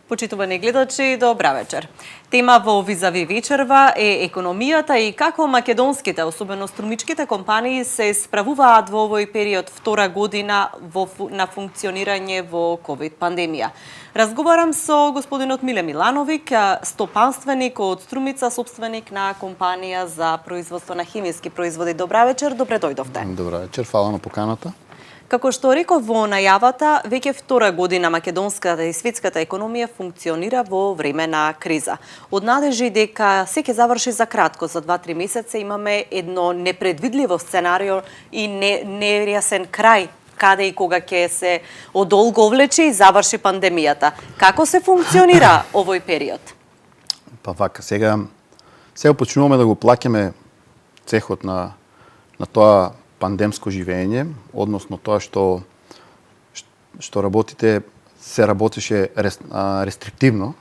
Почитувани гледачи, добра вечер. Тема во Визави вечерва е економијата и како македонските, особено струмичките компании се справуваат во овој период втора година на функционирање во ковид пандемија. Разговарам со господинот Миле Милановиќ, стопанственик од Струмица, собственик на компанија за производство на химиски производи. Добра вечер, добре дојдовте. Добра вечер, фала на поканата. Како што реков во најавата, веќе втора година македонската и светската економија функционира во време на криза. Од надежи дека се ќе заврши за кратко, за 2-3 месеца имаме едно непредвидливо сценарио и нејасен крај каде и кога ќе се одолго влече и заврши пандемијата. Како се функционира овој период? Па вака, сега почнуваме да го плаќаме цехот на тоа пандемско живење, односно тоа што работите се работеше рестриктивно,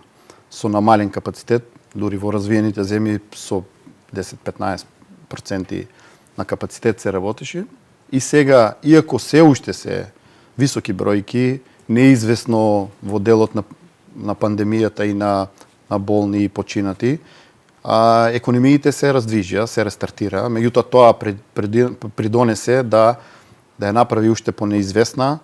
со намален капацитет, дури во развиените земји со 10-15% на капацитет се работеше. И сега, иако се уште се високи бројки, неизвестно во делот на пандемијата и на болни и починати, економиите се раздвижија, се рестартира, меѓутоа тоа придонесе да ја направи уште понеизвестна.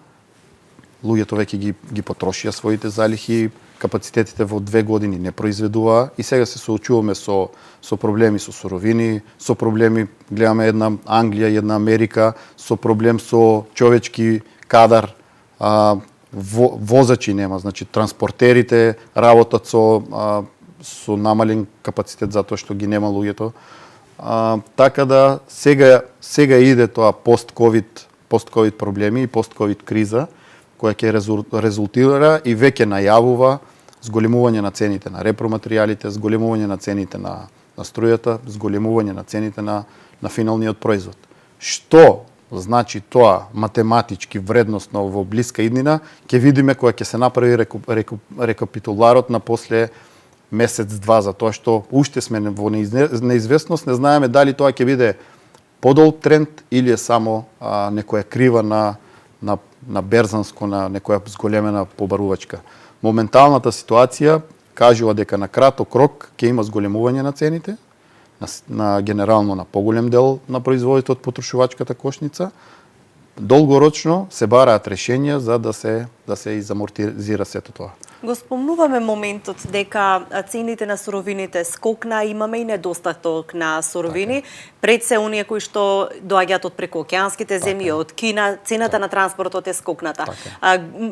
Луѓето веќе ги потрошија своите залихи, капацитетите во 2 години не произведува и сега се соочуваме со проблеми со суровини, со проблеми, гледаме една Англија и една Америка, со проблем со човечки кадар, возачи нема, значи транспортерите работат со намален капацитет затоа што ги нема луѓето. Така да сега иде тоа пост-ковид проблеми и пост-ковид криза која ќе резултира и веќе најавува зголемување на цените на репроматеријалите, зголемување на цените на струјата, зголемување на цените на финалниот производ. Што значи тоа математички вредносно во блиска иднина, ќе видиме кога ќе се направи рекапитуларот на после месец-два, за тоа што уште сме во неизвестност, не знаеме дали тоа ќе биде подолг тренд или е само некоја крива на берзанско, на некоја зголемена побарувачка. Моменталната ситуација кажува дека на краток рок ќе има зголемување на цените, генерално на поголем дел на производите од потрошувачката кошница. Долгорочно се бараат решенија за да се изамортизира сето тоа. Го спомнуваме моментот дека цените на суровините скокна, имаме и недостаток на суровини. Пред се оние кои што доаѓаат од прекоокеанските земји, од Кина, цената на транспортот е скокната.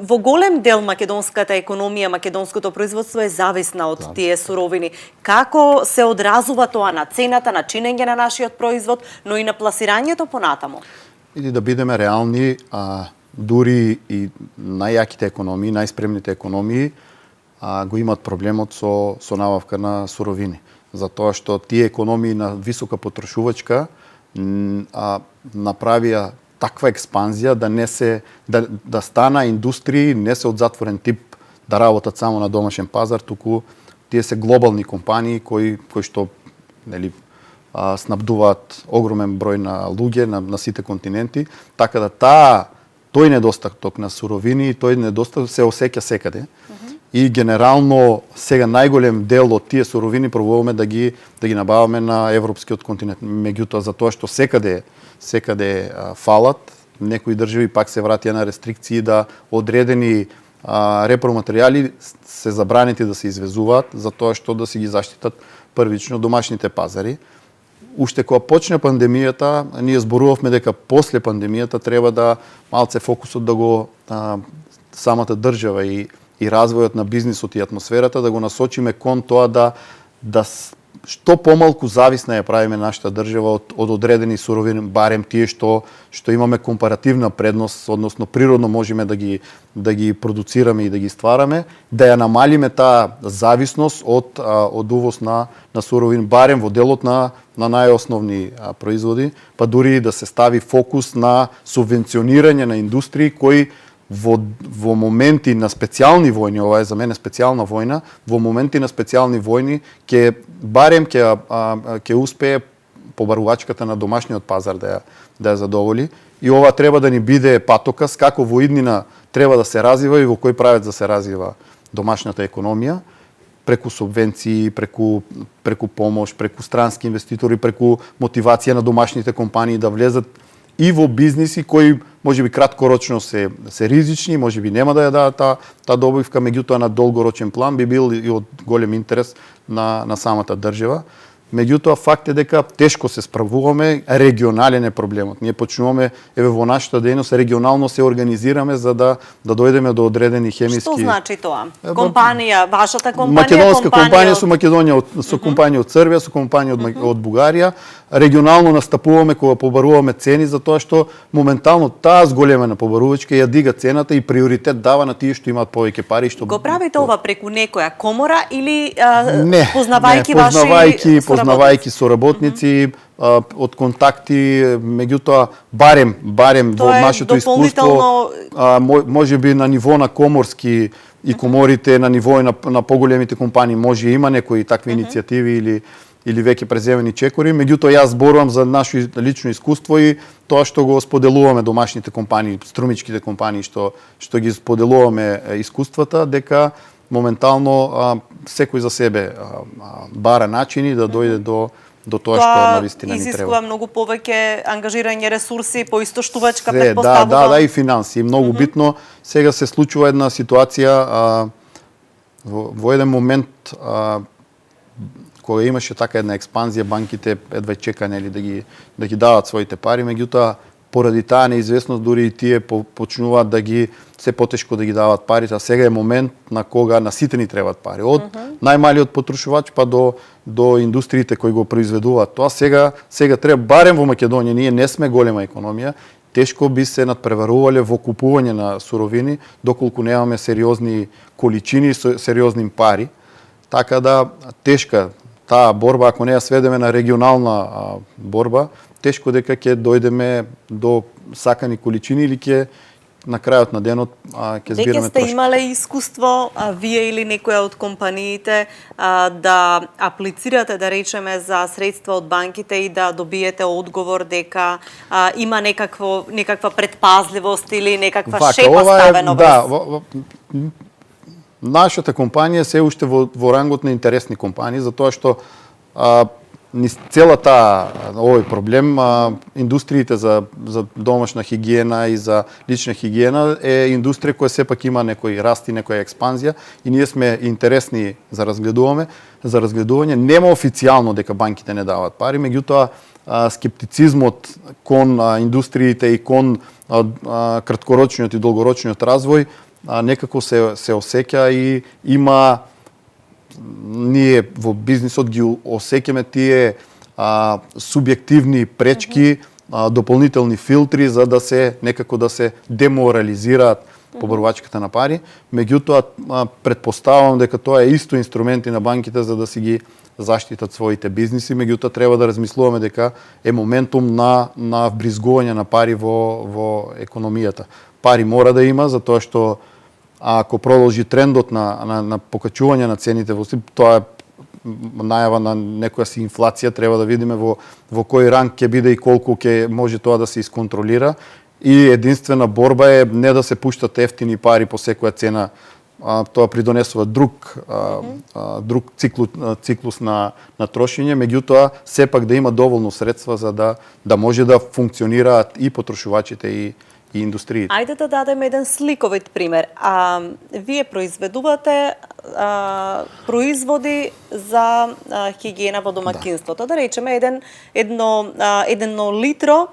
Во голем дел македонската економија, македонското производство е зависна од тие суровини. Како се одразува тоа на цената, на чинење на нашиот производ, но и на пласирањето понатаму? Или да бидеме реални, дури и најјаките економии, најспремните економии го имаат проблемот со набавка на суровини. Затоа што тие економии на висока потрошувачка направија таква експанзија да стана индустрии не се од затворен тип да работат само на домашен пазар, туку тие се глобални компании кои што снабдуваат огромен број на луѓе на сите континенти, така да тој недостаток на суровини и тој недостаток се осеќа секаде. И генерално сега најголем дел од тие суровини пробуваме да ги набаваме на европскиот континент. Меѓутоа за тоа што секаде фалат, некои држави пак се вратија на рестрикции да одредени репроматеријали се забранети да се извезуваат за тоа што да си ги заштитат првично домашните пазари. Уште кога почне пандемијата, ние зборувавме дека после пандемијата треба да малце фокусот да го самата држава и развојот на бизнисот и атмосферата да го насочиме кон тоа да што помалку зависна ја правиме нашата држава од одредени суровини, барем тие што имаме компаративна предност, односно природно можеме да ги продуцираме и да ги ствараме, да ја намалиме таа зависност од увоз на суровини, барем во делот на најосновни производи, па дури да се стави фокус на субвенционирање на индустрии кои во моменти на специјални војни, ова е за мене специјална војна, во моменти на специјални војни ќе барем ќе успее побарувачката на домашниот пазар да ја задоволи, и ова треба да ни биде патоказ како во иднина треба да се развива и во кој правец да се развива домашната економија, преку субвенции, преку помош, преку странски инвеститори, преку мотивација на домашните компании да влезат и во бизниси кои можеби краткорочно се ризични, можеби нема да ја дадат таа добивка, меѓутоа на долгорочен план би бил и од голем интерес на самата држава. Меѓутоа, факт е дека тешко се справуваме, регионален е проблемот. Ние почнуваме, во нашата дејност, регионално се организираме за да дојдеме до одредени хемиски... Што значи тоа? Компанија, вашата компанија, македонска компанија со Македонија, со компанија од Србија, со компанија од Бугарија. Регионално настапуваме кога побаруваме цени, затоа што моментално таа зголемена побарувачка ја дига цената и приоритет дава на тие што имаат повеќе пари. Што го правите ова преку некоја комора или познавајќи познавајќи соработници, од контакти, меѓутоа барем во нашето искуство, можеби на ниво на коморски и коморите, на ниво на поголемите компании може има некои такви иницијативи или веќе преземени чекори, меѓутоа јас зборувам за наше лично искуство и тоа што го споделуваме домашните компании, струмичките компании што ги споделуваме искуствата, дека моментално секој за себе бара начини да дојде до тоа што навистина ни треба. Тоа изискува многу повеќе ангажирање ресурси, поистоштувачка претпоставува. Да, и финанси. Многу битно. Сега се случува една ситуација во еден момент кога имаше така една експанзија, банките едва чека да ги дават своите пари, меѓутоа поради таа неизвестност дури и тие почнуваат да ги се потешко да ги дават парите, а сега е момент на кога на сите ни требаат пари. Од најмалиот потрошувач па до индустриите кои го произведуваат тоа. Сега треба барем во Македонија, ние не сме голема економија, тешко би се надпреварувале во купување на суровини доколку немаме сериозни количини, сериозни пари. Така да тешка таа борба, ако не ја сведеме на регионална борба, тешко дека ќе дојдеме до сакани количини или ќе на крајот на денот ќе збираме трошки. Веќе сте имале искуство, вие или некоја од компаниите, да аплицирате, да речеме, за средства од банките и да добиете одговор дека има некаква предпазливост или некаква шепа ставено врз? Нашата компанија се уште во рангот на интересни компании, затоа што целата овој проблем, индустриите за домашна хигиена и за лична хигиена е индустрија која сепак има некој раст и некоја експанзија и ние сме интересни за разгледување. Нема официјално дека банките не даваат пари, меѓутоа скептицизмот кон индустриите и кон краткорочниот и долгорочниот развој некако се осеќа и има, ние во бизнисот ги осеќаме тие субјективни пречки, дополнителни филтри за да се некако да се деморализираат побарувачката на пари. Меѓутоа претпоставувам дека тоа е исто инструменти на банките за да си ги заштитат своите бизниси, меѓутоа треба да размислуваме дека е моментум на вбризгување на пари во економијата. Пари мора да има, затоа што ако продолжи трендот на покачување на цените тоа е најава на некоја си инфлација, треба да видиме во кој ранг ќе биде и колку ќе може тоа да се исконтролира. И единствена борба е не да се пуштат ефтини пари по секоја цена, тоа придонесува друг циклус на трошење, меѓутоа сепак да има доволно средства за да може да функционираат и потрошувачите и индустриите. Ајде да дадеме еден сликовит пример. Вие произведувате производи за хигиена во домакинството. Да речеме едно литро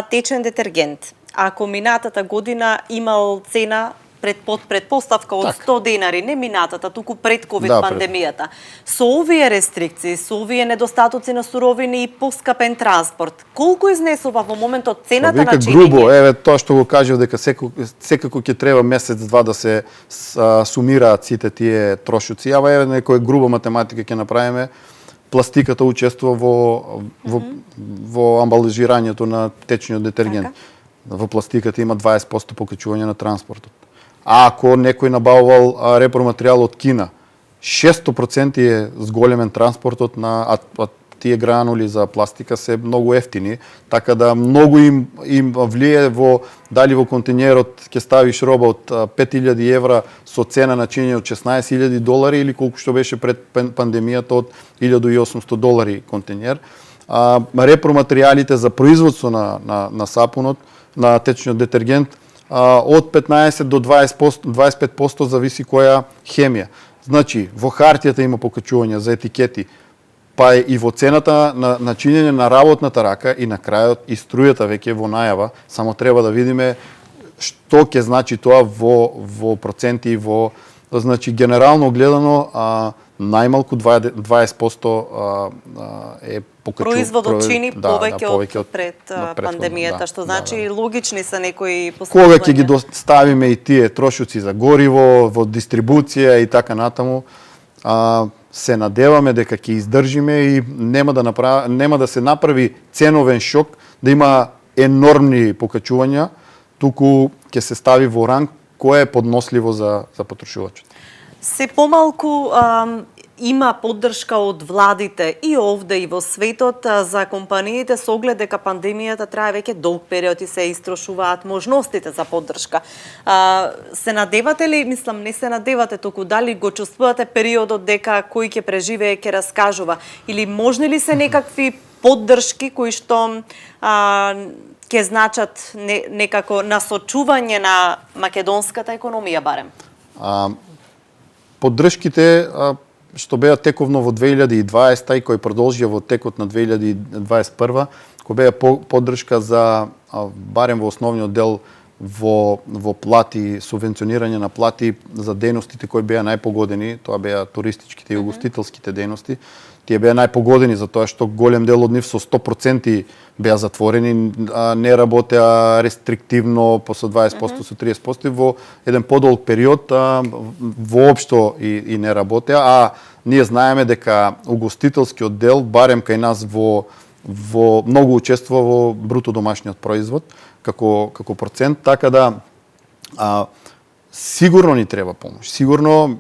течен детергент. Ако минатата година имал цена под предпоставка од 100 денари, не минатата, туку пред ковид пандемијата. Со овие рестрикции, со овие недостатоци на суровини и поскапен транспорт, колку изнесува во моментот цената на чинење? Грубо, тоа што го кажав дека секако ќе треба месец-два да се сумираат сите тие трошоци. Ама некоја груба математика ќе направиме. Пластиката учествува во амбалажирањето на течниот детергент. Во пластиката има 20% покачување на транспортот. А ако некој набавувал репроматеријал од Кина, 600% е зголемен транспортот на тие гранули за пластика се многу ефтини, така да многу им влие во дали во контейнерот ќе ставиш роба од 5000 евра со цена на чинење од $16,000 или колку што беше пред пандемијата од $1,800 контейнер. Репроматеријалите за производство на сапунот, на течниот детергент, од 15 до 25% зависи која хемија. Значи, во хартијата има покачување за етикети, па и во цената на чинење на работната рака и на крајот и струјата веќе во најава, само треба да видиме што ќе значи тоа во проценти и значи генерално гледано најмалку 20% е покачување. Производот чини повеќе од пред пандемијата, што значи логични се некои Кога последувања. ќе ги доставиме и тие трошоци за гориво, во дистрибуција и така натаму, се надеваме дека ќе издржиме и нема да се направи ценовен шок, да има енормни покачувања, туку ќе се стави во ранг кое е подносливо за потрошувачот. Се помалку има поддршка од владите и овде и во светот за компаниите со оглед дека пандемијата трае веќе долг период и се истрошуваат можностите за поддршка. Се надевате ли, мислам, не се надевате, туку дали го чувствувате периодот дека кој ќе преживее ќе раскажува, или можни ли се некакви поддршки кои што ќе значат некако насочување на македонската економија барем? Поддршките што беа тековно во 2020 и кои продолжија во текот на 2021, кој беа поддршка за барем во основниот дел во плати, субвенционирање на плати за дејностите кои беа најпогодени, тоа беа туристичките и угостителските дејности. Тие беа најпогодени затоа што голем дел од нив со 100% беа затворени, не работеа рестриктивно, по со 20%, со 30%, во еден подолг период воопшто и не работеа, а ние знаеме дека угостителскиот дел, барем кај нас во многу учествува во бруто домашниот производ, како процент, така да сигурно ни треба помош. Сигурно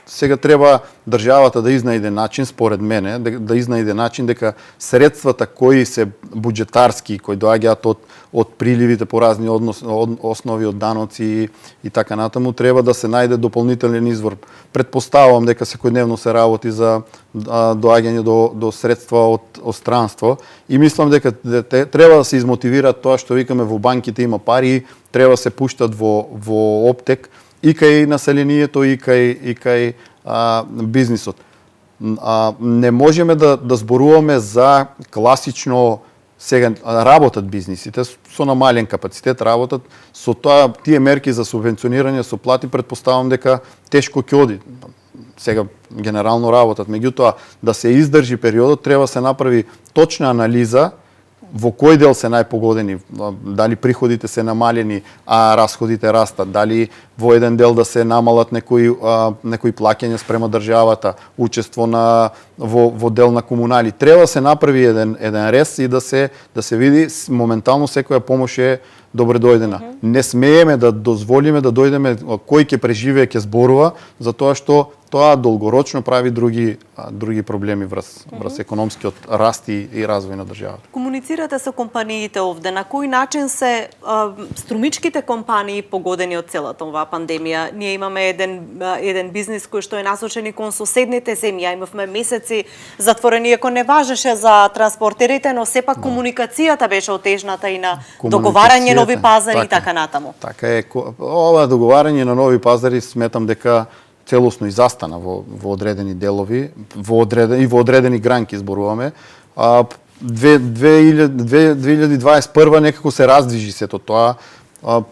сега треба државата да изнајде начин, според мене, да изнајде начин дека средствата кои се буџетарски, кои доаѓаат од приливите по разни основи од даноци и така натаму, треба да се најде дополнителен извор. Предпоставувам дека секојдневно се работи за доаѓање до средства од странство и мислам дека треба да се измотивираат тоа што викаме во банките има пари, треба да се пуштат во оптек и кај населението и кај бизнисот. Не можеме да зборуваме за класично сега работат бизнисите со намален капацитет, работат со тоа тие мерки за субвенционирање со плати, предпоставам дека тешко ќе оди. Сега генерално работат, меѓутоа да се издржи периодот треба се направи точна анализа во кој дел се најпогодени, дали приходите се намалени, а расходите растат, дали во еден дел да се намалат некои плаќања спрема државата, учество во дел на комунали. Треба да се направи еден рез и да се види моментално секоја помош е добре дојдена. Не смееме да дозволиме да дојдеме кој ќе преживее, ќе зборува, затоа што тоа долгорочно прави други проблеми врз економскиот раст и развој на државата. Комуницирате со компаниите овде, на кој начин се струмичките компании погодени од целата оваа пандемија? Ние имаме еден бизнис кој што е насочен и кон соседните земји, имавме месеци затворени, иако не важеше за транспортерите, но сепак комуникацијата беше отежната и на договарање нови пазари и така натаму. Така е, ова договарање на нови пазари сметам дека целосно изастана во одредени делови, во одредени гранки зборуваме. 2021 некако се раздвижи сето тоа.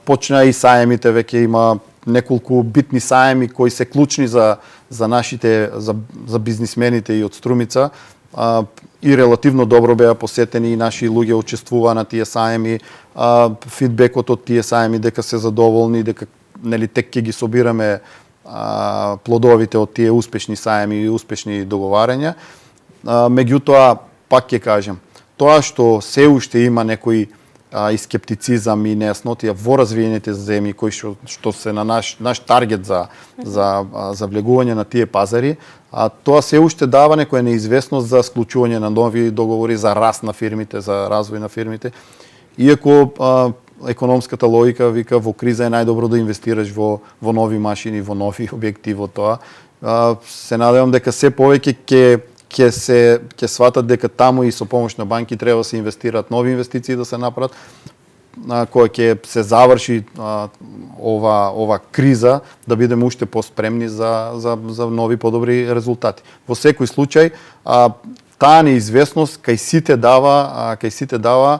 Почна и саемите, веќе има неколку битни саеми кои се клучни за нашите за бизнисмените и од Струмица. И релативно добро беа посетени и наши луѓе учествуваа на тие саеми. Фидбекот од тие саеми дека се задоволни, дека тек ќе ги собираме плодовите од тие успешни саеми и успешни договарања. Меѓутоа, пак ќе кажем, тоа што се уште има некои и скептицизам и нејаснотија во развиените земји кои што се на наш таргет за влегување на тие пазари, тоа се уште дава некоја неизвестност за склучување на нови договори, за раст на фирмите, за развој на фирмите. Иако економската логика вика во криза е најдобро да инвестираш во нови машини, во нови објекти, во тоа. Се надевам дека се повеќе ќе сватат дека таму и со помош на банки треба да се инвестираат нови инвестиции да се направат, кога ќе се заврши ова криза, да бидеме уште поспремни за нови подобри резултати. Во секој случај, таа неизвестност кај сите дава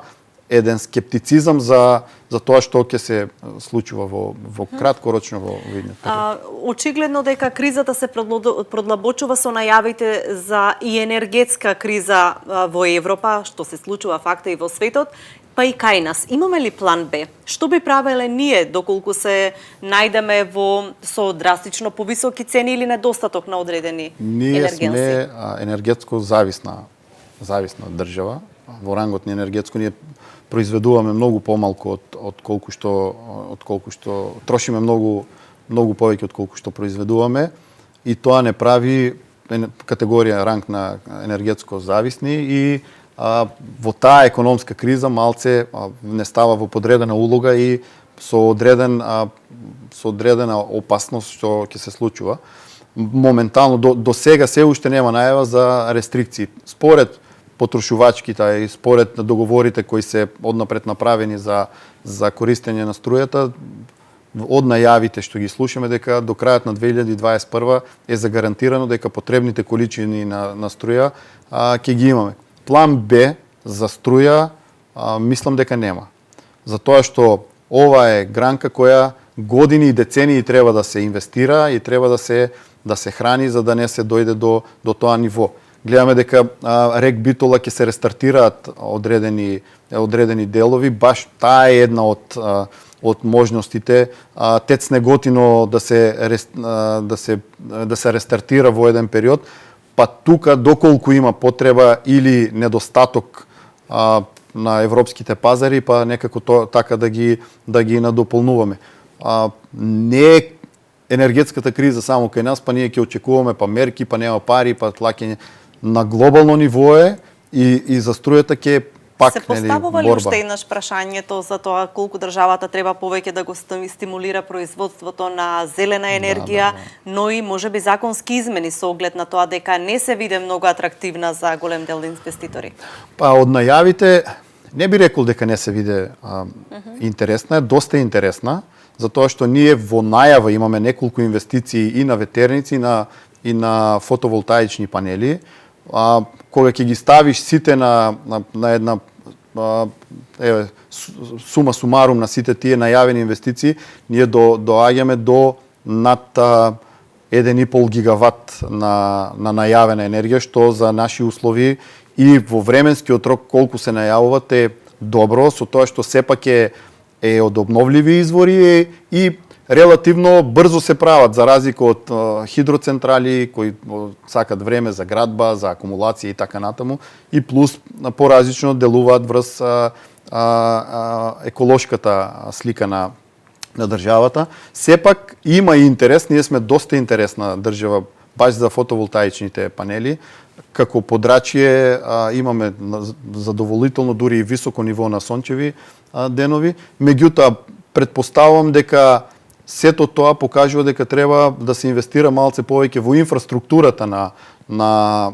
еден скептицизам за тоа што ќе се случува во краткорочно во идниот период. Очигледно дека кризата се продлабочува со најавите за и енергетска криза во Европа, што се случува факта и во светот, па и кај нас. Имаме ли план Б? Што би правеле ние доколку се најдеме со драстично повисоки цени или недостаток на одредени енергенси? Ние сме енергетско зависна држава. Во рангот на енергетско ние произведуваме многу помалку од колку што трошиме многу повеќе од колку што произведуваме, и тоа не прави категорија ранг на енергетско зависни, и во таа економска криза малце не става во подредена улога и со одредена опасност што ќе се случува. Моментално до сега се уште нема најава за рестрикции. Според потрошувачките и според договорите кои се однапред направени за користење на струјата, од најавите што ги слушаме дека до крајот на 2021 е загарантирано дека потребните количини на струја ќе ги имаме. План Б за струја мислам дека нема. Затоа што ова е гранка која години и децении треба да се инвестира и треба да се храни за да не се дојде до тоа ниво. Гледаме дека рек Битола ќе се рестартираат одредени делови, баш таа е една од можностите. ТЕЦ Неготино да се рестартира во еден период, па тука доколку има потреба или недостаток на европските пазари, па некако така да ги надополнуваме. Не е енергетската криза само кај нас, па ние ќе очекуваме па мерки, па нема пари, па тлаќење. На глобално ниво е и за струјата ќе пак борба. Се поставува ли уште еднаш прашањето за тоа колку државата треба повеќе да го стимулира производството на зелена енергија, но и можеби законски измени со оглед на тоа дека не се види многу атрактивна за голем дел инвеститори? Па од најавите не би рекол дека не се види интересна, доста интересна, затоа што ние во најава имаме неколку инвестиции и на ветерници и на фотоволтаични панели. Кога ќе ги ставиш сите на една сума сумарум на сите тие најавени инвестиции, ние доаѓаме до над 1,5 гигават на најавена енергија, што за наши услови и во временскиот рок колку се најавуват е добро, со тоа што сепак е од обновливи извори и релативно брзо се прават, за разлика од хидроцентрали кои сакат време за градба, за акумулација и така натаму, и плюс поразлично делуваат врз еколошката слика на државата. Сепак има и интерес, ние сме доста интересна држава баш за фотоволтаичните панели. Како подрачје имаме задоволително дури и високо ниво на сончеви денови, меѓутоа претпоставувам дека сето тоа покажува дека треба да се инвестира малце повеќе во инфраструктурата на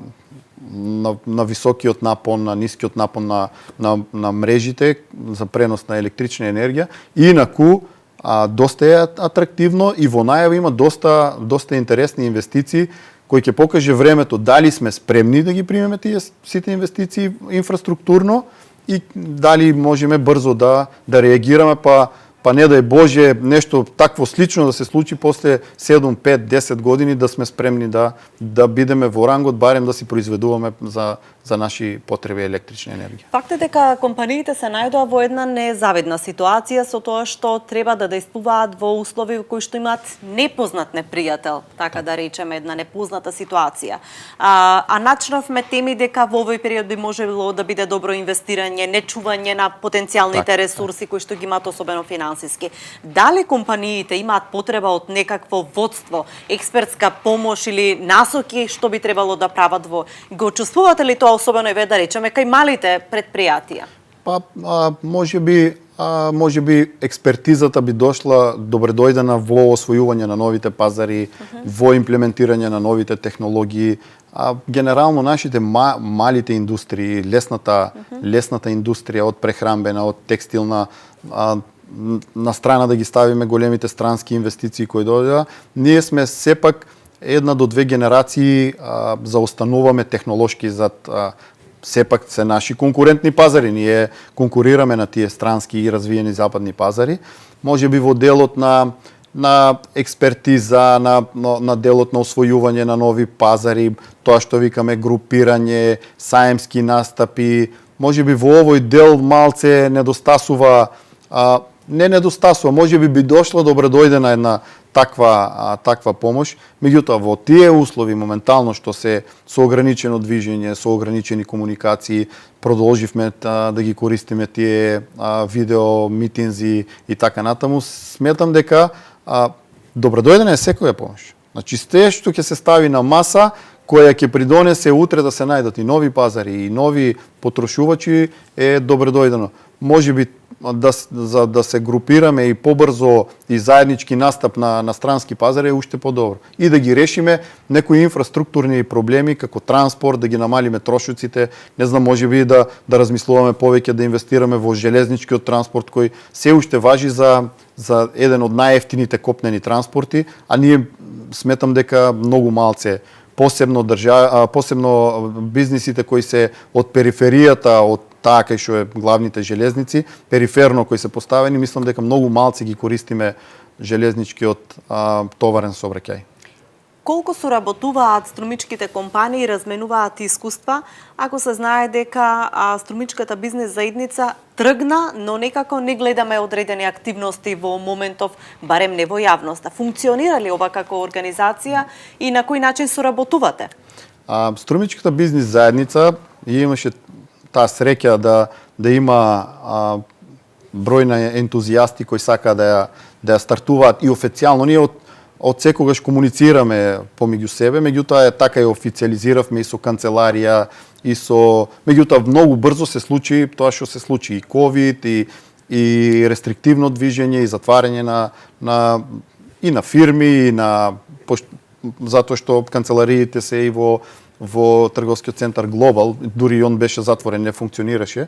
високиот напон, на нискиот напон на мрежите за пренос на електрична енергија. Инаку доста е атрактивно и во најава има доста интересни инвестиции кои ќе покаже времето дали сме спремни да ги примеме тие сите инвестиции инфраструктурно и дали можеме брзо да реагираме, па не дај Боже нешто такво слично да се случи после 7, 5, 10 години да сме спремни да бидеме во рангот, барем да си произведуваме за за наши потреби електрична енергија. Факт е дека компаниите се најдоа во една незавидна ситуација со тоа што треба да действуваат во услови во кои што имаат непознат непријател, така да речеме, една непозната ситуација. А начнавме теми дека во овој период би можело да биде добро инвестирање, нечување на потенцијалните ресурси кои што ги имаат, особено финансиски. Дали компаниите имаат потреба од некакво водство, експертска помош или насоки што би требало да прават го чувствувате ли тоа, особено да речеме кај малите предпријатија? Па може би експертизата би дошла добре дојдена во освојување на новите пазари, во имплементирање на новите технологии. Генерално нашите малите индустрии, лесната индустрија, од прехранбена, од текстилна, на страна да ги ставиме големите странски инвестиции кои дојдоа, ние сме сепак една до две генерации заостануваме технолошки зад сепак се наши конкурентни пазари. Ние конкурираме на тие странски и развиени западни пазари. Може би во делот на експертиза, на делот на освојување на нови пазари, тоа што викаме групирање, саемски настапи, може би во овој дел малце недостасува, може би дошло добре дојдена една таква помош. Меѓутоа во тие услови моментално што се со ограничено движење, со ограничени комуникации, продолживме да ги користиме тие видео митинзи и така натаму. Сметам дека добре дојдена е секоја помош. Значи сте што ќе се стави на маса која ќе придонесе утре да се најдат и нови пазари и нови потрошувачи е добре дојдено. Може би да се групираме и побрзо и заеднички настап на странски пазари е уште подобро. И да ги решиме некои инфраструктурни проблеми како транспорт, да ги намалиме трошоците, не знам, може би да размислуваме повеќе да инвестираме во железничкиот транспорт кој се уште важи за еден од најевтините копнени транспорти, а ние сметам дека многу малце посебно бизнисите кои се од периферијата, од таа кај што е главните железници, периферно кои се поставени, мислам дека многу малци ги користиме железничкиот товарен сообраќај. Колку соработуваат струмичките компании, разменуваат искуства, ако се знае дека струмичката бизнес заедница тргна, но некако не гледаме одредени активности во моментов, барем не во јавноста. Функционира ли ова како организација и на кој начин соработувате? Струмичката бизнес заедница имаше таа среќа да има број на ентузијасти кои сака да ја стартуваат и официјално. Ние од секогаш комуницираме помеѓу себе, меѓутоа така ја официализиравме и со канцеларија и меѓутоа многу брзо се случи тоа што се случи и ковид и рестриктивно движење и затварање и на фирми и затоа што канцелариите се и во трговскиот центар Глобал, дури и он беше затворен, не функционираше.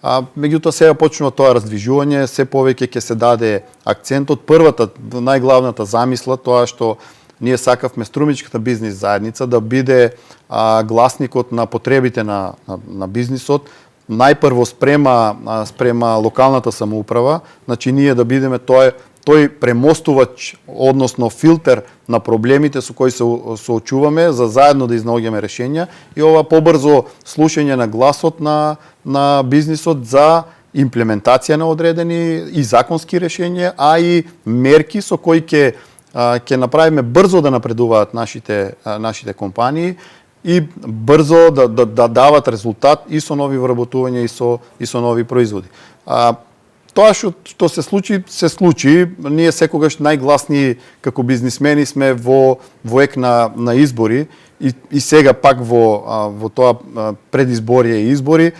Меѓутоа сега почнува тоа раздвижување, се повеќе ќе се даде акцентот. Првата, најглавната замисла, тоа што ние сакавме струмичката бизнес заедница да биде гласникот на потребите на бизнисот, најпрво спрема локалната самоуправа, значи ние да бидеме тој премостувач, односно филтер на проблемите со кои се соочуваме, за заедно да изнаоѓаме решења и ова побрзо слушање на гласот на бизнисот за имплементација на одредени и законски решења, а и мерки со кои ќе направиме брзо да напредуваат нашите компании и брзо да дават резултат и со нови вработувања и со нови производи. Тоа што се случи, ние секогаш најгласни како бизнисмени сме во ек на избори и сега пак во тоа предизборие и избори.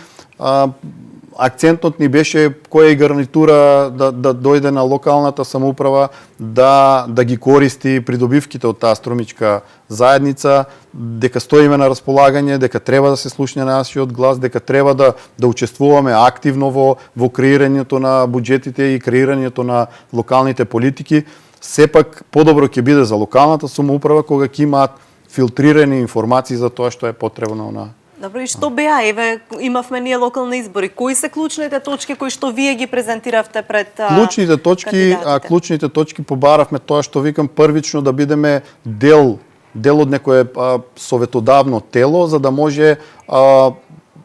Акцентот ни беше која е гарнитура да дојде на локалната самоуправа да ги користи придобивките од таа струмичка заедница, дека стоиме на располагање, дека треба да се слушне нашиот глас, дека треба да учествуваме активно во креирањето на буџетите и креирањето на локалните политики. Сепак подобро ќе биде за локалната самоуправа кога ќе имаат филтрирани информации за тоа што е потребно на. Добро, и што беа? Еве, имавме ние локални избори. Кои се клучните точки кои што вие ги презентиравте пред кандидатите? Клучните точки побаравме тоа што викам првично да бидеме дел од некое советодавно тело, за да може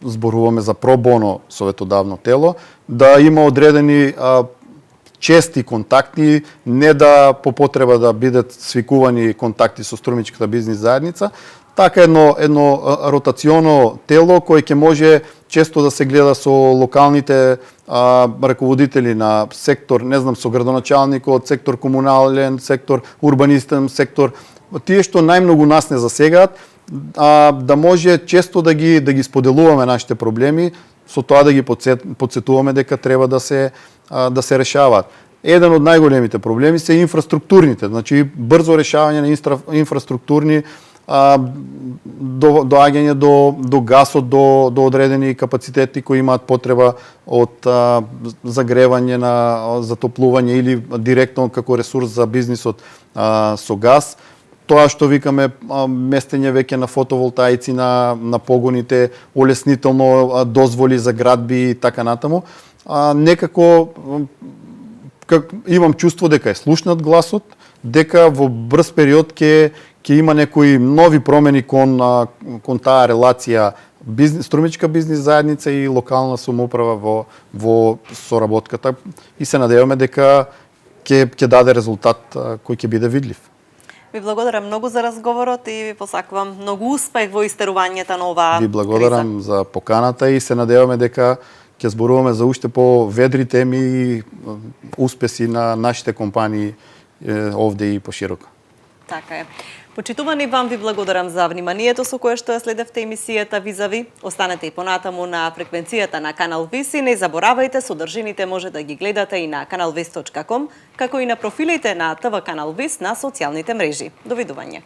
зборуваме за пробоно советодавно тело, да има одредени чести контакти, не да по потреба да бидат свикувани контакти со струмичката бизнис заедница, така едно ротационо тело кое ќе може често да се гледа со локалните раководители на сектор, не знам, со градоначалникот, сектор комунален, сектор урбанистен, сектор тие што најмногу нас не засегаат, да може често да ги споделуваме нашите проблеми, со тоа да ги подсетуваме дека треба да се решаваат. Еден од најголемите проблеми се инфраструктурните, значи брзо решавање на инфраструктурни доаѓање до гасот, до одредени капацитети кои имаат потреба од загревање, на затоплување или директно како ресурс за бизнисот со газ. Тоа што викаме местење веќе на фотоволтаици на погоните, олеснително дозволи за градби и така натаму. Некако имам чувство дека е слушнат гласот, дека во брз период ќе има некои нови промени кон таа релација струмичка бизнис заедница и локална самоуправа во соработката и се надеваме дека ќе даде резултат кој ќе биде видлив. Ви благодарам многу за разговорот и ви посакувам многу успех во истерувањето на оваа Ви благодарам за поканата и се надеваме дека ќе зборуваме за уште по-ведри теми и успеси на нашите компании овде и пошироко. Така е. Почитувани, вам ви благодарам за вниманието со кое што ја следевте емисијата Визави. Останете и понатаму на фреквенцијата на Канал Вис и не заборавајте, содржините може да ги гледате и на kanalvis.com, како и на профилите на ТВ Канал Вис на социјалните мрежи. Довидување.